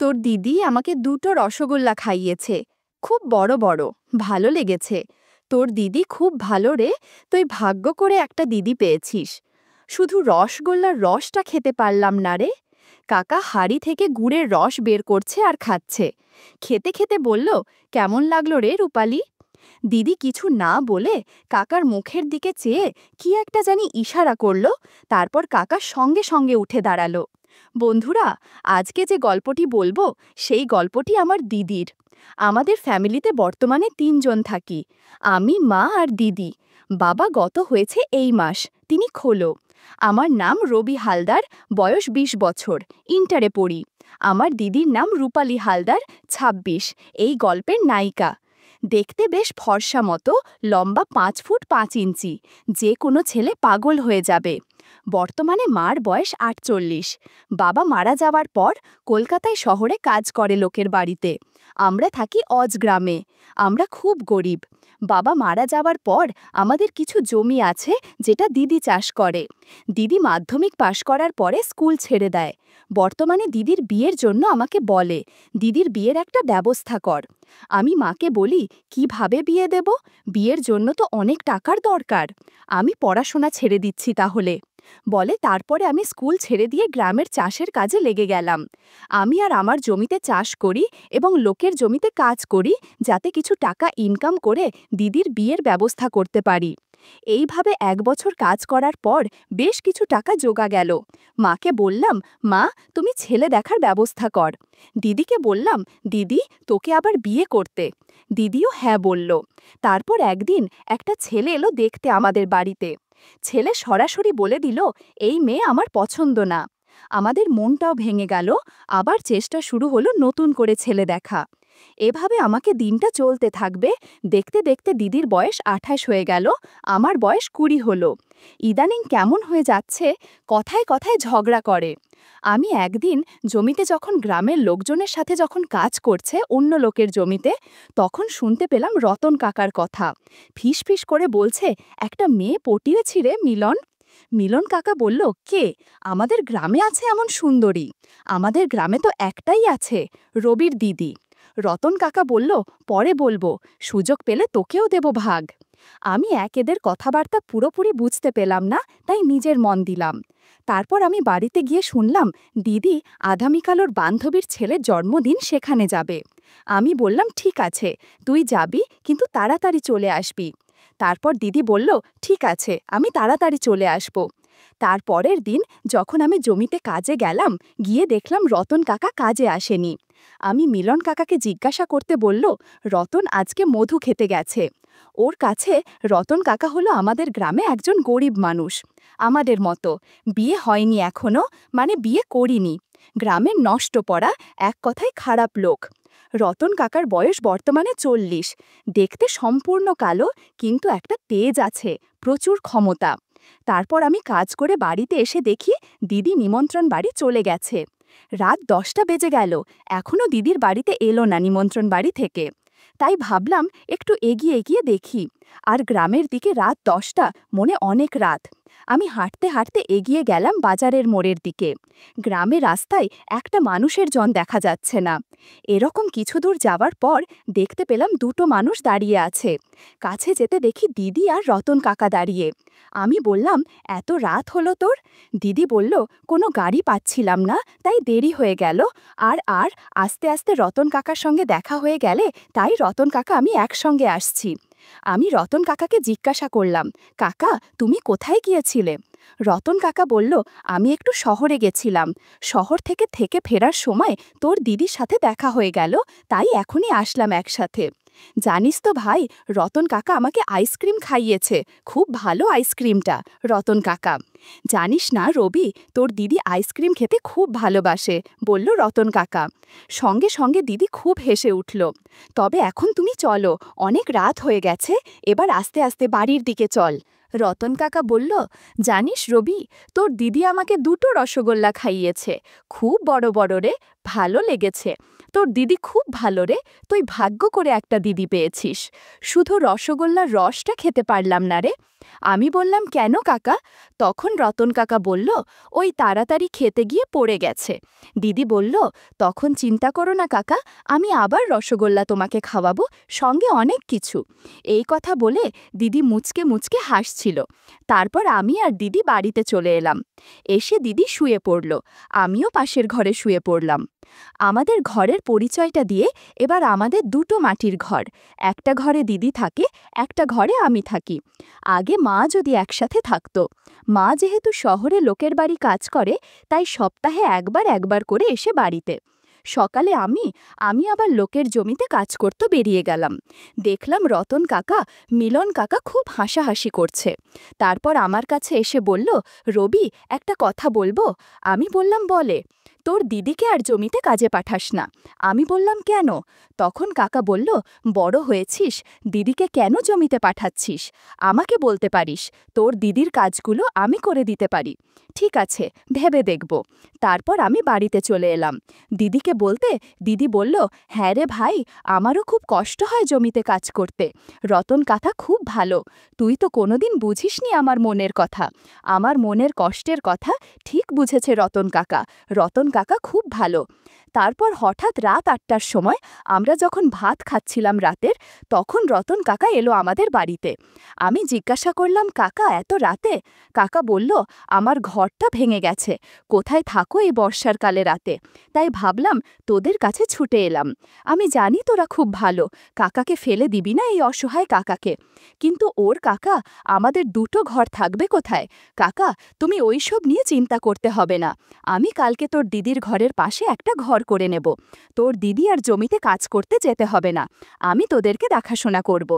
তোর দিদি আমাকে দুটো রসগোল্লা খাইয়েছে। খুব বড় বড়, ভালো লেগেছে। তোর দিদি খুব ভালো রে। তুই ভাগ্য করে একটা দিদি পেয়েছিস। শুধু রসগোল্লার রসটা খেতে পারলাম না রে। কাকা হাড়ি থেকে গুড়ের রস বের করছে আর খাচ্ছে। খেতে খেতে বলল, কেমন লাগলো রে রূপালি? দিদি কিছু না বলে কাকার মুখের দিকে চেয়ে কি একটা জানি ইশারা করল। তারপর কাকা সঙ্গে সঙ্গে উঠে দাঁড়ালো। বন্ধুরা, আজকে যে গল্পটি বলবো সেই গল্পটি আমার দিদির। আমাদের ফ্যামিলিতে বর্তমানে ৩ জন থাকি। আমি, মা আর দিদি। বাবা গত হয়েছে এই মাস, তিনি খোলো। আমার নাম রবি হালদার, বয়স ২০ বছর, ইন্টারে পড়ি। আমার দিদির নাম রূপালী হালদার, ২৬, এই গল্পের নায়িকা। দেখতে বেশ ফর্সা মতো, লম্বা ৫ ফুট ৫ ইঞ্চি, যে কোনো ছেলে পাগল হয়ে যাবে। বর্তমানে মার বয়স ৪৮। বাবা মারা যাওয়ার পর কলকাতায় শহরে কাজ করে লোকের বাড়িতে। আমরা থাকি অজ গ্রামে। আমরা খুব গরিব। বাবা মারা যাওয়ার পর আমাদের কিছু জমি আছে যেটা দিদি চাষ করে। দিদি মাধ্যমিক পাশ করার পরে স্কুল ছেড়ে দেয়। বর্তমানে দিদির বিয়ের জন্য আমাকে বলে, দিদির বিয়ের একটা ব্যবস্থা কর। আমি মাকে বলি, কিভাবে বিয়ে দেব? বিয়ের জন্য তো অনেক টাকার দরকার। আমি পড়াশোনা ছেড়ে দিচ্ছি তাহলে। বলে তারপরে আমি স্কুল ছেড়ে দিয়ে গ্রামের চাষের কাজে লেগে গেলাম। আমি আর আমার জমিতে চাষ করি এবং লোকের জমিতে কাজ করি, যাতে কিছু টাকা ইনকাম করে দিদির বিয়ের ব্যবস্থা করতে পারি। এইভাবে ১ বছর কাজ করার পর বেশ কিছু টাকা জোগা গেল। মাকে বললাম, মা, তুমি ছেলে দেখার ব্যবস্থা কর। দিদিকে বললাম, দিদি, তোকে আবার বিয়ে করতে। দিদিও হ্যাঁ বলল। তারপর একদিন একটা ছেলে এলো দেখতে আমাদের বাড়িতে। ছেলে সরাসরি বলে দিল, এই মেয়ে আমার পছন্দ না। আমাদের মনটাও ভেঙে গেল। আবার চেষ্টা শুরু হলো নতুন করে ছেলে দেখা। এভাবে আমাকে দিনটা চলতে থাকবে। দেখতে দেখতে দিদির বয়স ২৮ হয়ে গেল, আমার বয়স ২০ হলো। ইদানিং কেমন হয়ে যাচ্ছে, কথায় কথায় ঝগড়া করে। আমি একদিন জমিতে যখন গ্রামের লোকজনের সাথে যখন কাজ করছে অন্য লোকের জমিতে, তখন শুনতে পেলাম রতন কাকার কথা। ফিসফিস করে বলছে, একটা মেয়ে পটিয়েছি রে মিলন। মিলন কাকা বলল, কে? আমাদের গ্রামে আছে এমন সুন্দরী? আমাদের গ্রামে তো একটাই আছে, রবির দিদি। রতন কাকা বলল, পরে বলবো, সুযোগ পেলে তোকেও দেব ভাগ। আমি এদের কথাবার্তা পুরোপুরি বুঝতে পেলাম না, তাই নিজের মন দিলাম। তারপর আমি বাড়িতে গিয়ে শুনলাম দিদি আগামীকাল ওর বান্ধবীর ছেলের জন্মদিন, সেখানে যাবে। আমি বললাম, ঠিক আছে, তুই যাবি, কিন্তু তাড়াতাড়ি চলে আসবি। তারপর দিদি বলল, ঠিক আছে, আমি তাড়াতাড়ি চলে আসব। তারপরের দিন যখন আমি জমিতে কাজে গেলাম, গিয়ে দেখলাম রতন কাকা কাজে আসেনি। আমি মিলন কাকাকে জিজ্ঞাসা করতে বলল, রতন আজকে মধু খেতে গেছে। ওর কাছে রতন কাকা হলো আমাদের গ্রামে একজন গরিব মানুষ, আমাদের মতো। বিয়ে হয়নি এখনো, মানে বিয়ে করিনি। গ্রামের নষ্ট পড়া, এক কথায় খারাপ লোক। রতন কাকার বয়স বর্তমানে ৪০। দেখতে সম্পূর্ণ কালো, কিন্তু একটা তেজ আছে, প্রচুর ক্ষমতা। তারপর আমি কাজ করে বাড়িতে এসে দেখি দিদি নিমন্ত্রণ বাড়ি চলে গেছে। রাত ১০টা বেজে গেল, এখনও দিদির বাড়িতে এলো না নিমন্ত্রণ বাড়ি থেকে। তাই ভাবলাম একটু এগিয়ে এগিয়ে দেখি। আর গ্রামের দিকে রাত ১০টা, মনে অনেক রাত। আমি হাঁটতে হাঁটতে এগিয়ে গেলাম বাজারের মোড়ের দিকে। গ্রামের রাস্তায় একটা মানুষের জন দেখা যাচ্ছে না। এরকম কিছু দূর যাওয়ার পর দেখতে পেলাম দুটো মানুষ দাঁড়িয়ে আছে। কাছে যেতে দেখি দিদি আর রতন কাকা দাঁড়িয়ে। আমি বললাম, এত রাত হলো তোর? দিদি বলল, কোনো গাড়ি পাচ্ছিলাম না, তাই দেরি হয়ে গেল। আর আর আস্তে আস্তে রতন কাকার সঙ্গে দেখা হয়ে গেলে, তাই রতন কাকা আমি একসঙ্গে আসছি। আমি রতন কাকাকে জিজ্ঞাসা করলাম, কাকা, তুমি কোথায় গিয়েছিলে? রতন কাকা বলল, আমি একটু শহরে গেছিলাম। শহর থেকে থেকে ফেরার সময় তোর দিদির সাথে দেখা হয়ে গেল, তাই এখনই আসলাম একসাথে। জানিস তো ভাই, রতন কাকা আমাকে আইসক্রিম খাইয়েছে, খুব ভালো আইসক্রিমটা। রতন কাকা, জানিস না রবি, তোর দিদি আইসক্রিম খেতে খুব ভালোবাসে, বলল রতন কাকা। সঙ্গে সঙ্গে দিদি খুব হেসে উঠল। তবে এখন তুমি চলো, অনেক রাত হয়ে গেছে, এবার আস্তে আস্তে বাড়ির দিকে চল। রতন কাকা বলল, জানিস রবি, তোর দিদি আমাকে দুটো রসগোল্লা খাইয়েছে, খুব বড় বড় রে, ভালো লেগেছে। তোর দিদি খুব ভালো রে, তুই ভাগ্য করে একটা দিদি পেয়েছিস। শুধু রসগোল্লার রসটা খেতে পারলাম না রে। আমি বললাম, কেন কাকা? তখন রতন কাকা বলল, ওই তাড়াতাড়ি খেতে গিয়ে পড়ে গেছে। দিদি বলল, তখন চিন্তা করো না কাকা, আমি আবার রসগোল্লা তোমাকে খাওয়াবো, সঙ্গে অনেক কিছু। এই কথা বলে দিদি মুচকে মুচকে হাসছিল। তারপর আমি আর দিদি বাড়িতে চলে এলাম। এসে দিদি শুয়ে পড়ল, আমিও পাশের ঘরে শুয়ে পড়লাম। আমাদের ঘরের পরিচয়টা দিয়ে এবার আমাদের দুটো মাটির ঘর, একটা ঘরে দিদি থাকে, একটা ঘরে আমি থাকি। আগে মা যদি একসাথে থাকতো, মা যেহেতু শহরে লোকের বাড়ি কাজ করে, তাই সপ্তাহে একবার করে এসে বাড়িতে। সকালে আমি আবার লোকের জমিতে কাজ করতে বেরিয়ে গেলাম। দেখলাম রতন কাকা, মিলন কাকা খুব হাসাহাসি করছে। তারপর আমার কাছে এসে বলল, রবি, একটা কথা বলবো? আমি বললাম, বলে। তোর দিদিকে আর জমিতে কাজে পাঠাস না। আমি বললাম, কেন? তখন কাকা বলল, বড় হয়েছিস, দিদিকে কেন জমিতে পাঠাচ্ছিস? আমাকে বলতে পারিস, তোর দিদির কাজগুলো আমি করে দিতে পারি। ঠিক আছে, ভেবে দেখব। তারপর আমি বাড়িতে চলে এলাম। দিদিকে বলতে দিদি বলল, হ্যাঁ রে ভাই, আমারও খুব কষ্ট হয় জমিতে কাজ করতে। রতন কাকা খুব ভালো, তুই তো কোনোদিন বুঝিসনি আমার মনের কথা। আমার মনের কষ্টের কথা ঠিক বুঝেছে রতন কাকা। রতন কাকা খুব ভালো। তারপর হঠাৎ রাত ৮টার সময় আমরা যখন ভাত খাচ্ছিলাম রাতের, তখন রতন কাকা এলো আমাদের বাড়িতে। আমি জিজ্ঞাসা করলাম, কাকা এত রাতে? কাকা বলল, আমার ঘরটা ভেঙে গেছে, কোথায় থাকো এই বর্ষার কালে রাতে, তাই ভাবলাম তোদের কাছে ছুটে এলাম। আমি জানি তোরা খুব ভালো, কাকাকে ফেলে দিবি না এই অসহায় কাকাকে। কিন্তু ওর কাকা, আমাদের দুটো ঘর থাকবে কোথায়? কাকা, তুমি ওইসব নিয়ে চিন্তা করতে হবে না। আমি কালকে তোর দিদির ঘরের পাশে একটা ঘর করে নেব। তোর দিদি আর জমিতে কাজ করতে যেতে হবে না, আমি তোদেরকে দেখাশোনা করব।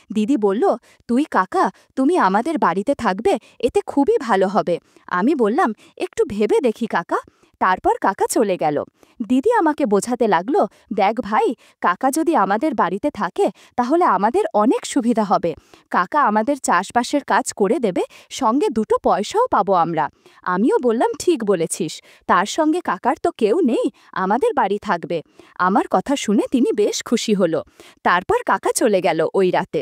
দিদি বলল, তুই কাকা, তুমি আমাদের বাড়িতে থাকবে, এতে খুবই ভালো হবে। আমি বললাম, একটু ভেবে দেখি কাকা। তারপর কাকা চলে গেল। দিদি আমাকে বোঝাতে লাগলো, দেখ ভাই, কাকা যদি আমাদের বাড়িতে থাকে তাহলে আমাদের অনেক সুবিধা হবে। কাকা আমাদের চাষবাসের কাজ করে দেবে, সঙ্গে দুটো পয়সাও পাবো আমরা। আমিও বললাম, ঠিক বলেছিস, তার সঙ্গে কাকার তো কেউ নেই, আমাদের বাড়ি থাকবে। আমার কথা শুনে তিনি বেশ খুশি হলো। তারপর কাকা চলে গেল ওই রাতে।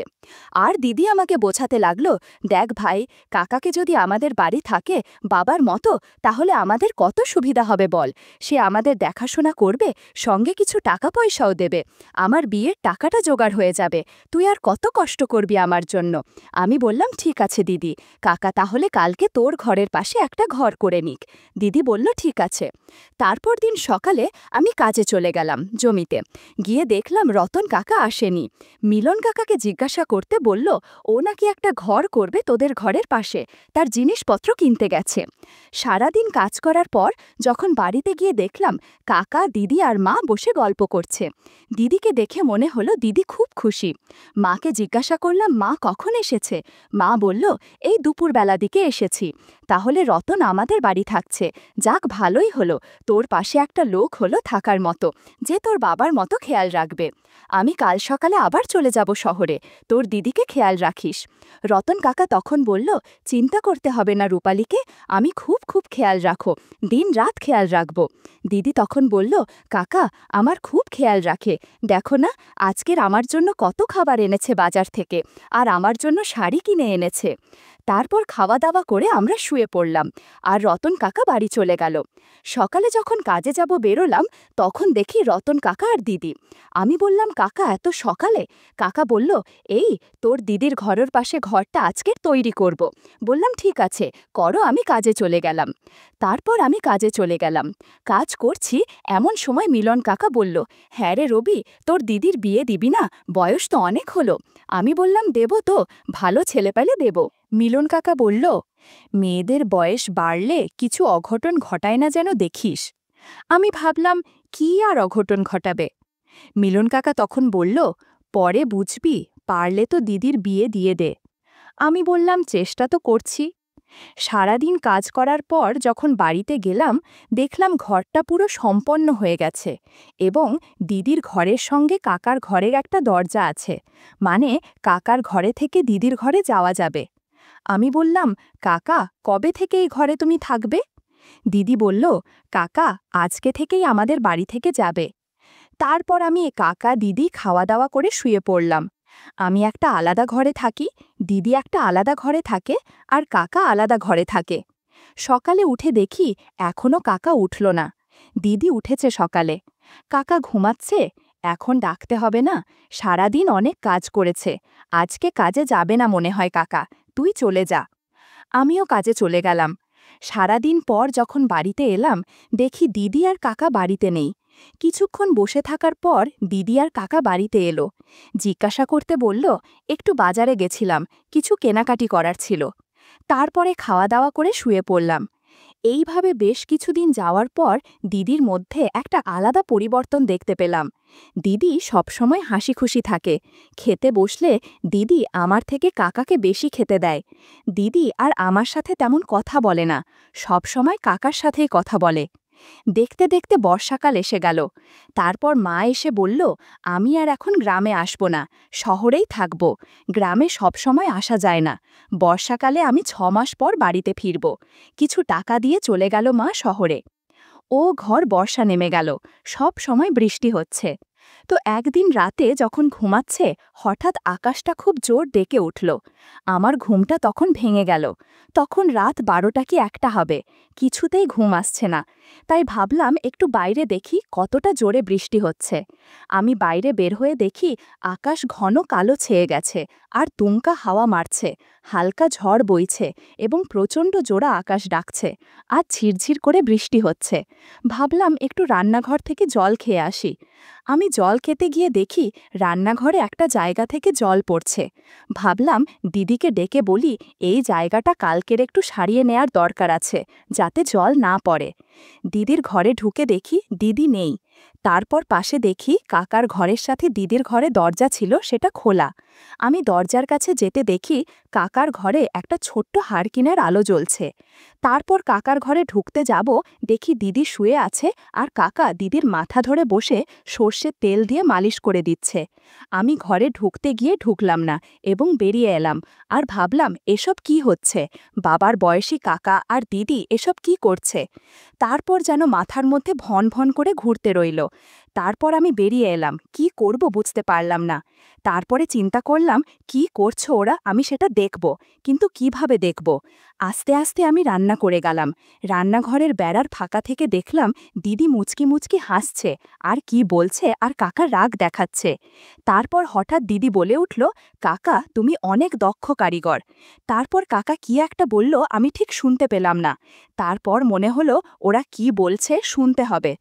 আর দিদি আমাকে বোঝাতে লাগলো, দেখ ভাই, কাকাকে যদি আমাদের বাড়ি থাকে বাবার মতো, তাহলে আমাদের কত সুবিধা হবে বল। সে আমাদের দেখাশোনা করবে, সঙ্গে কিছু টাকা পয়সাও দেবে। আমার বিয়ের টাকাটা জোগাড় হয়ে যাবে, তুই আর কত কষ্ট করবি আমার জন্য। আমি বললাম, ঠিক আছে দিদি, কাকা তাহলে কালকে তোর ঘরের পাশে একটা ঘর করে নিক। দিদি বলল, ঠিক আছে। তারপর দিন সকালে আমি কাজে চলে গেলাম জমিতে। গিয়ে দেখলাম রতন কাকা আসেনি। মিলন কাকাকে জিজ্ঞাসা করতে বলল, ও নাকি একটা ঘর করবে তোদের ঘরের পাশে, তার জিনিসপত্র কিনতে গেছে। সারাদিন কাজ করার পর যখন বাড়িতে গিয়ে দেখলাম কাকা, দিদি আর মা বসে গল্প করছে। দিদিকে দেখে মনে হলো দিদি খুব খুশি। মাকে জিজ্ঞাসা করলাম, মা কখন এসেছে? মা বলল, এই দুপুরবেলা দিকে এসেছি। তাহলে রতন আমাদের বাড়ি থাকছে, যাক ভালোই হলো, তোর পাশে একটা লোক হলো থাকার মতো, যে তোর বাবার মতো খেয়াল রাখবে। আমি কাল সকালে আবার চলে যাব শহরে, তোর দিদিকে খেয়াল রাখিস। রতন কাকা তখন বলল, চিন্তা করতে হবে না রূপালীকে, আমি খুব খেয়াল রাখো, দিন রাত খেয়াল রাখব। দিদি তখন বলল, কাকা আমার খুব খেয়াল রাখে, দেখো না আজকের আমার জন্য কত খাবার এনেছে বাজার থেকে, আর আমার জন্য শাড়ি কিনে এনেছে। তারপর খাওয়া দাওয়া করে আমরা শুয়ে পড়লাম, আর রতন কাকা বাড়ি চলে গেল। সকালে যখন কাজে যাব বেরোলাম, তখন দেখি রতন কাকা আর দিদি। আমি বললাম, কাকা এত সকালে? কাকা বলল, এই তোর দিদির ঘরের পাশে ঘরটা আজকে তৈরি করব। বললাম, ঠিক আছে করো, আমি কাজে চলে গেলাম। তারপর আমি কাজে চলে গেলাম। কাজ করছি এমন সময় মিলন কাকা বলল, হ্যাঁ রে রবি, তোর দিদির বিয়ে দিবি না? বয়স তো অনেক হলো। আমি বললাম, দেব তো, ভালো ছেলে পেলে দেব। মিলন কাকা বলল, মেয়েদের বয়স বাড়লে কিছু অঘটন ঘটায় না যেন দেখিস। আমি ভাবলাম, কি আর অঘটন ঘটাবে? মিলন কাকা তখন বলল, পরে বুঝবি, পারলে তো দিদির বিয়ে দিয়ে দে। আমি বললাম, চেষ্টা তো করছি। সারাদিন কাজ করার পর যখন বাড়িতে গেলাম, দেখলাম ঘরটা পুরো সম্পন্ন হয়ে গেছে, এবং দিদির ঘরের সঙ্গে কাকার ঘরের একটা দরজা আছে, মানে কাকার ঘরে থেকে দিদির ঘরে যাওয়া যাবে। আমি বললাম, কাকা কবে থেকে এই ঘরে তুমি থাকবে? দিদি বলল, কাকা আজকে থেকেই আমাদের বাড়ি থেকে যাবে। তারপর আমি কাকা দিদি খাওয়া দাওয়া করে শুয়ে পড়লাম। আমি একটা আলাদা ঘরে থাকি, দিদি একটা আলাদা ঘরে থাকে, আর কাকা আলাদা ঘরে থাকে। সকালে উঠে দেখি এখনো কাকা উঠল না। দিদি উঠেছে সকালে। কাকা ঘুমাচ্ছে। এখন ডাকতে হবে না, সারাদিন অনেক কাজ করেছে, আজকে কাজে যাবে না মনে হয় কাকা, তুই চলে যা। আমিও কাজে চলে গেলাম। সারাদিন পর যখন বাড়িতে এলাম, দেখি দিদি আর কাকা বাড়িতে নেই। কিছুক্ষণ বসে থাকার পর দিদি আর কাকা বাড়িতে এলো। জিজ্ঞাসা করতে বলল, একটু বাজারে গেছিলাম, কিছু কেনাকাটি করার ছিল। তারপরে খাওয়া দাওয়া করে শুয়ে পড়লাম। এইভাবে বেশ কিছুদিন যাওয়ার পর দিদির মধ্যে একটা আলাদা পরিবর্তন দেখতে পেলাম। দিদি সবসময় হাসি খুশি থাকে। খেতে বসলে দিদি আমার থেকে কাকাকে বেশি খেতে দেয়। দিদি আর আমার সাথে তেমন কথা বলে না, সবসময় কাকার সাথেই কথা বলে। দেখতে দেখতে বর্ষাকাল এসে গেল। তারপর মা এসে বলল, আমি আর এখন গ্রামে আসব না, শহরেই থাকব। গ্রামে সবসময় আসা যায় না। বর্ষাকালে আমি 6 মাস পর বাড়িতে ফিরব। কিছু টাকা দিয়ে চলে গেল মা শহরে। ও ঘর বর্ষা নেমে গেল, সব সময় বৃষ্টি হচ্ছে। তো একদিন রাতে যখন ঘুমাচ্ছে, হঠাৎ আকাশটা খুব জোর ডেকে উঠল। আমার ঘুমটা তখন ভেঙে গেল। তখন রাত 12টা কি 1টা হবে, কিছুতেই ঘুম আসছে না। তাই ভাবলাম একটু বাইরে দেখি কতটা জোরে বৃষ্টি হচ্ছে। আমি বাইরে বের হয়ে দেখি আকাশ ঘন কালো ছেয়ে গেছে, আর দুমকা হাওয়া মারছে, হালকা ঝড় বইছে এবং প্রচণ্ড জোড়া আকাশ ডাকছে, আর ঝিরঝির করে বৃষ্টি হচ্ছে। ভাবলাম একটু রান্নাঘর থেকে জল খেয়ে আসি। আমি জল খেতে গিয়ে দেখি রান্নাঘরে একটা জায়গা থেকে জল পড়ছে। ভাবলাম দিদিকে ডেকে বলি, এই জায়গাটা কালকের একটু সারিয়ে নেয়ার দরকার আছে, যাতে জল না পড়ে। দিদির ঘরে ঢুকে দেখি দিদি নেই। তারপর পাশে দেখি কাকার ঘরের সাথে দিদির ঘরে দরজা ছিল, সেটা খোলা। আমি দরজার কাছে যেতে দেখি কাকার ঘরে একটা ছোট্ট হারকিনের আলো জ্বলছে। তারপর কাকার ঘরে ঢুকতে যাব, দেখি দিদি শুয়ে আছে, আর কাকা দিদির মাথা ধরে বসে সর্ষের তেল দিয়ে মালিশ করে দিচ্ছে। আমি ঘরে ঢুকতে গিয়ে ঢুকলাম না এবং বেরিয়ে এলাম, আর ভাবলাম এসব কি হচ্ছে, বাবার বয়সী কাকা আর দিদি এসব কি করছে। তারপর যেন মাথার মধ্যে ভন ভন করে ঘুরতে রইল। তারপর আমি বেরিয়ে এলাম, কি করব বুঝতে পারলাম না। তারপরে চিন্তা করলাম, কি করছো ওরা, আমি সেটা দেখব, কিন্তু কিভাবে দেখব। আস্তে আস্তে আমি রান্না করে গেলাম। রান্নাঘরের বেড়ার ফাঁকা থেকে দেখলাম দিদি মুচকি মুচকি হাসছে, আর কি বলছে, আর কাকা রাগ দেখাচ্ছে। তারপর হঠাৎ দিদি বলে উঠল, কাকা তুমি অনেক দক্ষ কারিগর। তারপর কাকা কি একটা বলল, আমি ঠিক শুনতে পেলাম না। তারপর মনে হলো ওরা কি বলছে, শুনতে হবে।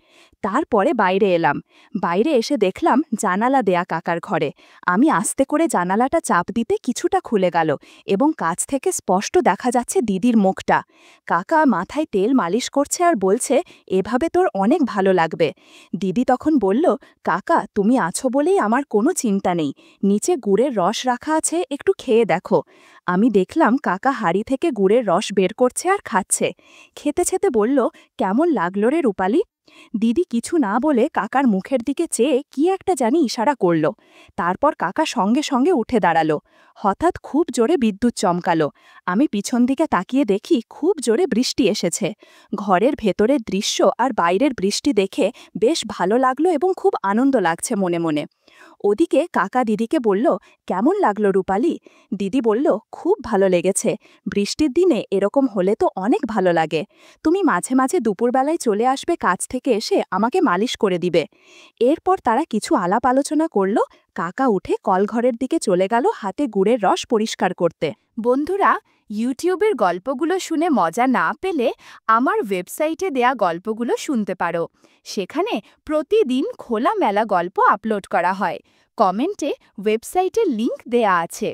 তারপরে বাইরে এলাম। বাইরে এসে দেখলাম জানালা দেয়া কাকার ঘরে। আমি আস্তে করে জানালাটা চাপ দিতে কিছুটা খুলে গেল, এবং কাছ থেকে স্পষ্ট দেখা যাচ্ছে দিদির মুখটা। কাকা মাথায় তেল মালিশ করছে আর বলছে, এভাবে তোর অনেক ভালো লাগবে। দিদি তখন বলল, কাকা তুমি আছো বলেই আমার কোনো চিন্তা নেই, নিচে গুড়ের রস রাখা আছে, একটু খেয়ে দেখো। আমি দেখলাম কাকা হাঁড়ি থেকে গুড়ের রস বের করছে আর খাচ্ছে। খেতে খেতে বলল, কেমন লাগলো রে রূপালি। দিদি কিছু না বলে কাকার মুখের দিকে চেয়ে কি একটা জানি ইশারা করল। তারপর কাকা সঙ্গে সঙ্গে উঠে দাঁড়ালো। হঠাৎ খুব জোরে বিদ্যুৎ চমকালো। আমি পিছন দিকে তাকিয়ে দেখি খুব জোরে বৃষ্টি এসেছে। ঘরের ভেতরের দৃশ্য আর বাইরের বৃষ্টি দেখে বেশ ভালো লাগলো এবং খুব আনন্দ লাগছে মনে মনে। ওদিকে কাকা দিদিকে বলল, কেমন লাগলো রূপালি। দিদি বলল, খুব ভালো লেগেছে, বৃষ্টির দিনে এরকম হলে তো অনেক ভালো লাগে। তুমি মাঝে মাঝে দুপুরবেলায় চলে আসবে, কাজ থেকে এসে আমাকে মালিশ করে দিবে। এরপর তারা কিছু আলাপ আলোচনা করল। কাকা উঠে কলঘরের দিকে চলে গেল হাতে গুড়ের রস পরিষ্কার করতে। বন্ধুরা, ইউটিউবের গল্পগুলো শুনে মজা না পেলে আমার ওয়েবসাইটে দেয়া গল্পগুলো শুনতে পারো। সেখানে প্রতিদিন খোলামেলা গল্প আপলোড করা হয়। কমেন্টে ওয়েবসাইটের লিংক দেয়া আছে।